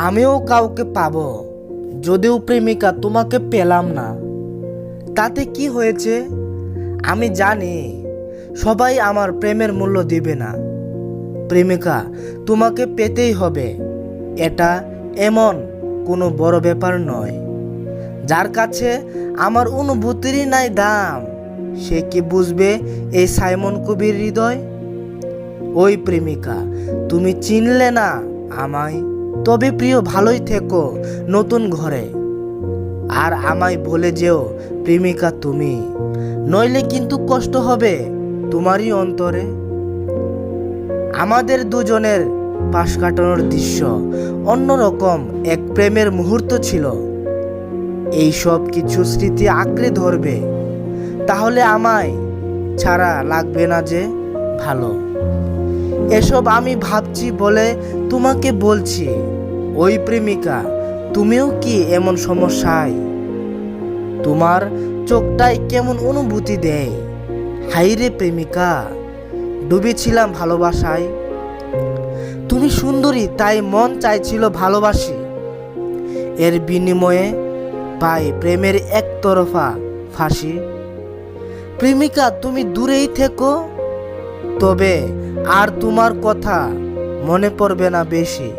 আমিও কাউকে পাবো, যদিও প্রেমিকা তোমাকে পেলাম না। তাতে কি হয়েছে? আমি জানি সবাই আমার প্রেমের মূল্য দিবে না। প্রেমিকা তোমাকে পেতেই হবে, এটা এমন কোনো বড় ব্যাপার নয়। যার কাছে আমার অনুভূতিরই নাই দাম, সে কি বুঝবে এই সাইমন কবির হৃদয়? ওই প্রেমিকা, তুমি চিনলে না আমায়? তবে প্রিয়, ভালোই থেকো নতুন ঘরে। আর আমায় বলে যেও প্রেমিকা তুমি, নইলে কিন্তু কষ্ট হবে তোমারই অন্তরে। আমাদের দুজনের পাশ কাটানোর দৃশ্য অন্যরকম এক প্রেমের মুহূর্ত ছিল। এই সব কিছু স্মৃতি আঁকড়ে ধরবে, তাহলে আমায় ছাড়া লাগবে না যে ভালো। এসব আমি ভাবছি বলে তোমাকে বলছি। ওই প্রেমিকা, তুমিও কি এমন সমস্যায়? তোমার চোখটায় কেমন অনুভূতি দেয়? হাইরে প্রেমিকা, ডুবেছিলাম ভালোবাসায়। তুমি সুন্দরী, তাই মন চাইছিল ভালোবাসি। এর বিনিময়ে পাই প্রেমের একতরফা ফাঁসি। প্রেমিকা, তুমি দূরেই থেকো, তবে আর তোমার কথা মনে পড়বে না বেশি।